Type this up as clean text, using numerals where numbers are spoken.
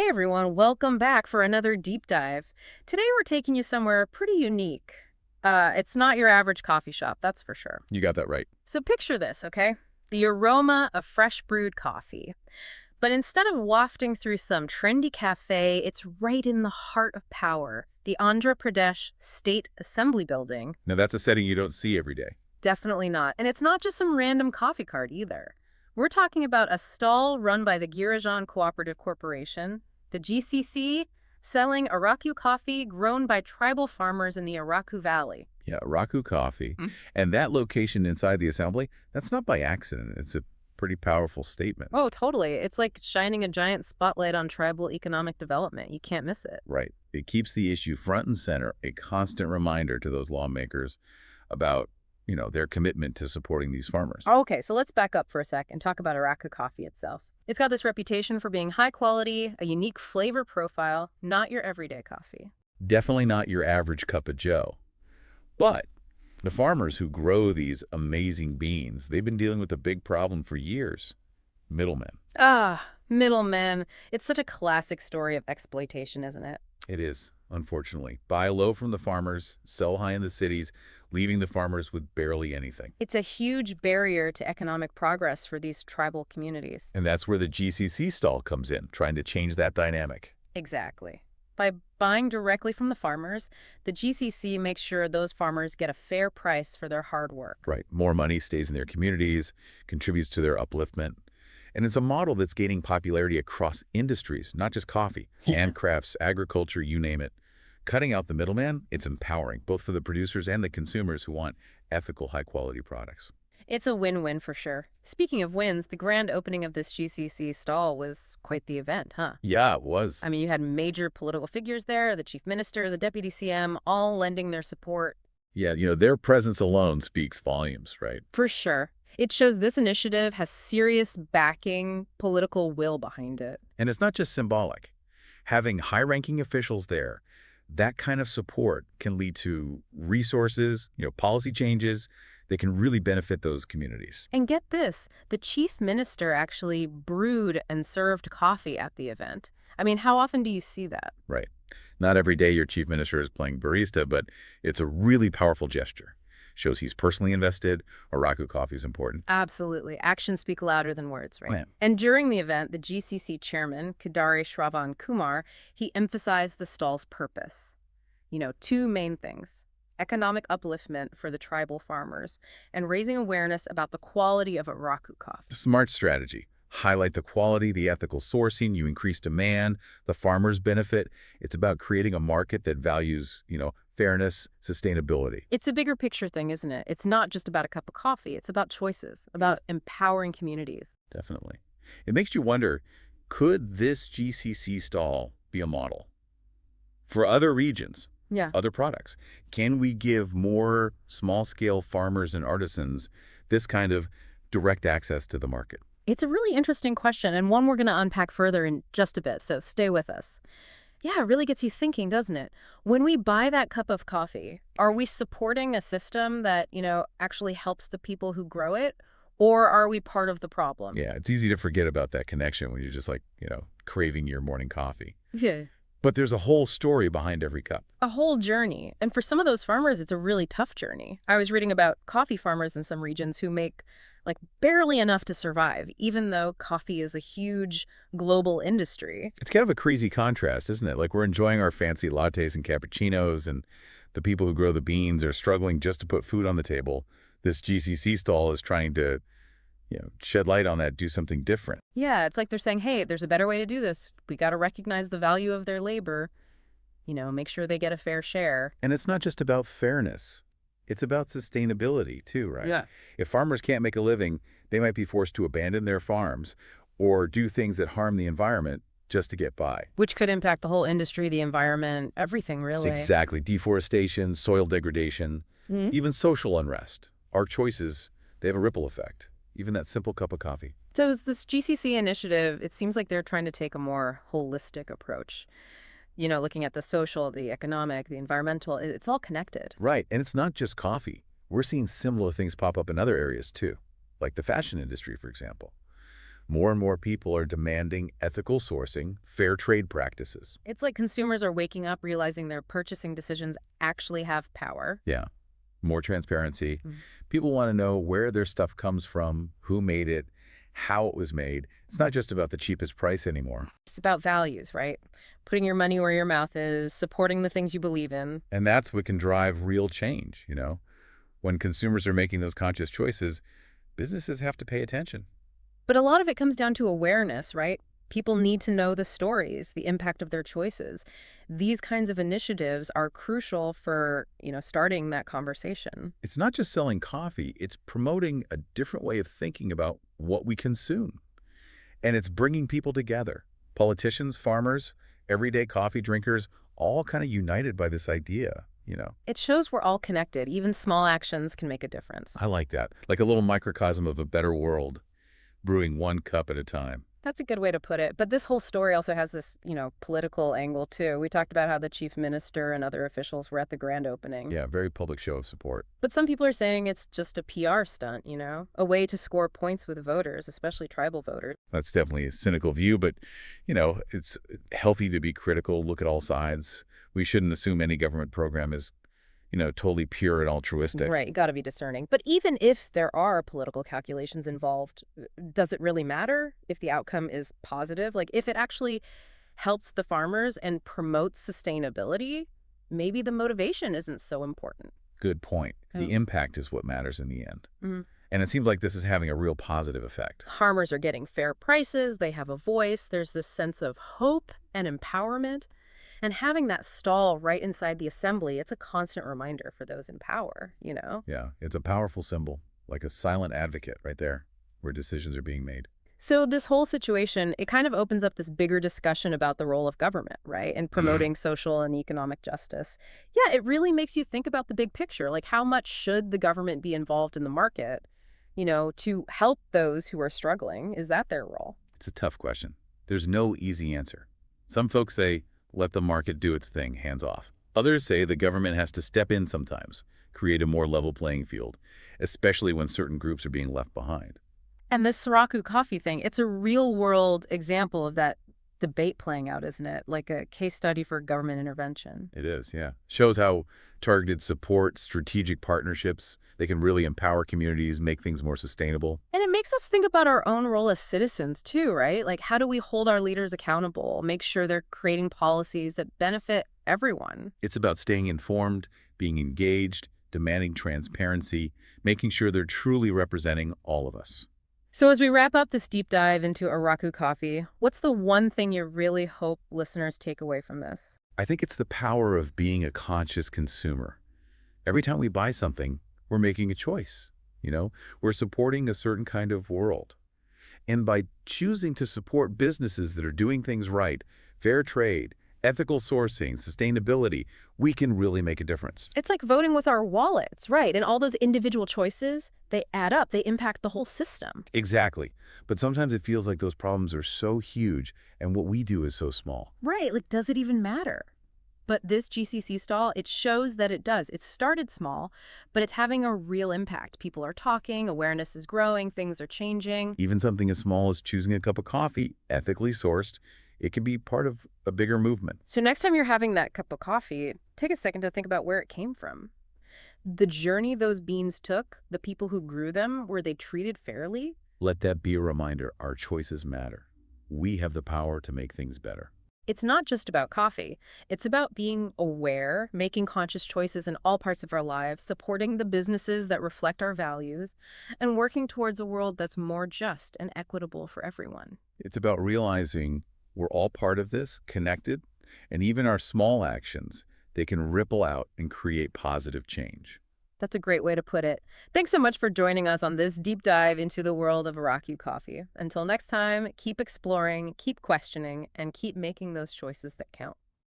Hey everyone, welcome back for another deep dive. Today we're taking you somewhere pretty unique. It's not your average coffee shop, that's for sure. You got that right. So picture this, okay? The aroma of fresh brewed coffee. But instead of wafting through some trendy cafe, it's right in the heart of power, the Andhra Pradesh State Assembly Building. Now, that's a setting you don't see every day. Definitely not. And it's not just some random coffee cart either. We're talking about a stall run by the Girijan Cooperative Corporation, the GCC, selling Araku coffee grown by tribal farmers in the Araku Valley. Yeah, Araku Coffee. And that location inside the assembly, that's not by accident. It's a pretty powerful statement. Oh, totally. It's like shining a giant spotlight on tribal economic development. You can't miss it. Right. It keeps the issue front and center, a constant reminder to those lawmakers about, their commitment to supporting these farmers. Okay, so let's back up for a sec and talk about Araku coffee itself. It's got this reputation for being high quality, a unique flavor profile, not your everyday coffee. Definitely not your average cup of joe. But the farmers who grow these amazing beans, they've been dealing with a big problem for years. Middlemen. Middlemen. It's such a classic story of exploitation, isn't it? It is, unfortunately. Buy low from the farmers, sell high in the cities, leaving the farmers with barely anything. It's a huge barrier to economic progress for these tribal communities. And that's where the GCC stall comes in, trying to change that dynamic. Exactly. By buying directly from the farmers, the GCC makes sure those farmers get a fair price for their hard work. Right. More money stays in their communities, contributes to their upliftment. And it's a model that's gaining popularity across industries, not just coffee, handcrafts, agriculture, you name it. Cutting out the middleman, it's empowering, both for the producers and the consumers who want ethical, high-quality products. It's a win-win for sure. Speaking of wins, the grand opening of this GCC stall was quite the event, huh? Yeah, it was. I mean, you had major political figures there, the chief minister, the deputy CM, all lending their support. Yeah, their presence alone speaks volumes, right? For sure. It shows this initiative has serious backing, political will behind it. And it's not just symbolic. Having high-ranking officials there, that kind of support can lead to resources, policy changes that can really benefit those communities. And get this, the chief minister actually brewed and served coffee at the event. I mean, how often do you see that? Right. Not every day your chief minister is playing barista, but it's a really powerful gesture. Shows he's personally invested. Araku coffee is important. Absolutely. Actions speak louder than words, right? Oh, yeah. And during the event, the GCC chairman, Kedari Shravan Kumar, he emphasized the stall's purpose. Two main things: economic upliftment for the tribal farmers and raising awareness about the quality of Araku coffee. Smart strategy. Highlight the quality, the ethical sourcing, you increase demand, the farmers benefit. It's about creating a market that values, fairness, sustainability. It's a bigger picture thing, isn't it? It's not just about a cup of coffee. It's about choices, about empowering communities. Definitely. It makes you wonder, could this GCC stall be a model for other regions? Yeah. Other products? Can we give more small-scale farmers and artisans this kind of direct access to the market? It's a really interesting question, and one we're going to unpack further in just a bit, so stay with us. Yeah, it really gets you thinking, doesn't it? When we buy that cup of coffee, are we supporting a system that, actually helps the people who grow it, or are we part of the problem? Yeah, it's easy to forget about that connection when you're just craving your morning coffee. Yeah. But there's a whole story behind every cup. A whole journey. And for some of those farmers, it's a really tough journey. I was reading about coffee farmers in some regions who make barely enough to survive, even though coffee is a huge global industry. It's kind of a crazy contrast, isn't it? We're enjoying our fancy lattes and cappuccinos, and the people who grow the beans are struggling just to put food on the table. This GCC stall is trying to, shed light on that, do something different. Yeah, it's like they're saying, hey, there's a better way to do this. We got to recognize the value of their labor, make sure they get a fair share. And it's not just about fairness. It's about sustainability too, right? Yeah. If farmers can't make a living, they might be forced to abandon their farms or do things that harm the environment just to get by. Which could impact the whole industry, the environment, everything, really. Exactly. Deforestation, soil degradation, even social unrest. Our choices, they have a ripple effect. Even that simple cup of coffee. So is this GCC initiative, it seems like they're trying to take a more holistic approach. Looking at the social, the economic, the environmental, it's all connected. Right. And it's not just coffee. We're seeing similar things pop up in other areas too, like the fashion industry, for example. More and more people are demanding ethical sourcing, fair trade practices. It's like consumers are waking up realizing their purchasing decisions actually have power. Yeah, more transparency. Mm. People want to know where their stuff comes from, who made it, how it was made. It's not just about the cheapest price anymore. It's about values, right? Putting your money where your mouth is, supporting the things you believe in. And that's what can drive real change. When consumers are making those conscious choices, businesses have to pay attention. But a lot of it comes down to awareness, right? People need to know the stories, the impact of their choices. These kinds of initiatives are crucial for, starting that conversation. It's not just selling coffee, it's promoting a different way of thinking about what we consume. And it's bringing people together. Politicians, farmers, everyday coffee drinkers, all kind of united by this idea. It shows we're all connected. Even small actions can make a difference. I like that. Like a little microcosm of a better world, brewing one cup at a time. That's a good way to put it. But this whole story also has this, political angle too. We talked about how the chief minister and other officials were at the grand opening. Yeah, very public show of support. But some people are saying it's just a PR stunt, a way to score points with voters, especially tribal voters. That's definitely a cynical view, but it's healthy to be critical, look at all sides. We shouldn't assume any government program is totally pure and altruistic. Right, you got to be discerning. But even if there are political calculations involved, does it really matter if the outcome is positive? Like if it actually helps the farmers and promotes sustainability, maybe the motivation isn't so important. Good point. Oh. The impact is what matters in the end. Mhm. And it seems like this is having a real positive effect. Farmers are getting fair prices, they have a voice, there's this sense of hope and empowerment. And having that stall right inside the assembly, it's a constant reminder for those in power. Yeah, it's a powerful symbol, like a silent advocate right there, where decisions are being made. So this whole situation, it kind of opens up this bigger discussion about the role of government, right? And promoting social and economic justice. Yeah, it really makes you think about the big picture. Like how much should the government be involved in the market, to help those who are struggling? Is that their role? It's a tough question. There's no easy answer. Some folks say, let the market do its thing, hands off. Others say the government has to step in sometimes, create a more level playing field, especially when certain groups are being left behind. And this Araku Coffee thing, it's a real-world example of that debate playing out, isn't it? Like a case study for government intervention. It is, yeah. Shows how targeted support, strategic partnerships, they can really empower communities, make things more sustainable. And it makes us think about our own role as citizens, too, right? Like, how do we hold our leaders accountable, make sure they're creating policies that benefit everyone? It's about staying informed, being engaged, demanding transparency, making sure they're truly representing all of us. So as we wrap up this deep dive into Araku Coffee, what's the one thing you really hope listeners take away from this? I think it's the power of being a conscious consumer. Every time we buy something, we're making a choice. We're supporting a certain kind of world. And by choosing to support businesses that are doing things right, fair trade, ethical sourcing, sustainability, we can really make a difference. It's like voting with our wallets, right? And all those individual choices, they add up. They impact the whole system. Exactly. But sometimes it feels like those problems are so huge and what we do is so small. Right. Like, does it even matter? But this GCC stall, it shows that it does. It started small, but it's having a real impact. People are talking, awareness is growing, things are changing. Even something as small as choosing a cup of coffee, ethically sourced, it can be part of a bigger movement. So next time you're having that cup of coffee, take a second to think about where it came from. The journey those beans took, the people who grew them, were they treated fairly? Let that be a reminder, our choices matter. We have the power to make things better. It's not just about coffee. It's about being aware, making conscious choices in all parts of our lives, supporting the businesses that reflect our values, and working towards a world that's more just and equitable for everyone. It's about realizing we're all part of this, connected, and even our small actions, they can ripple out and create positive change. That's a great way to put it. Thanks so much for joining us on this deep dive into the world of Araku Coffee. Until next time, keep exploring, keep questioning, and keep making those choices that count.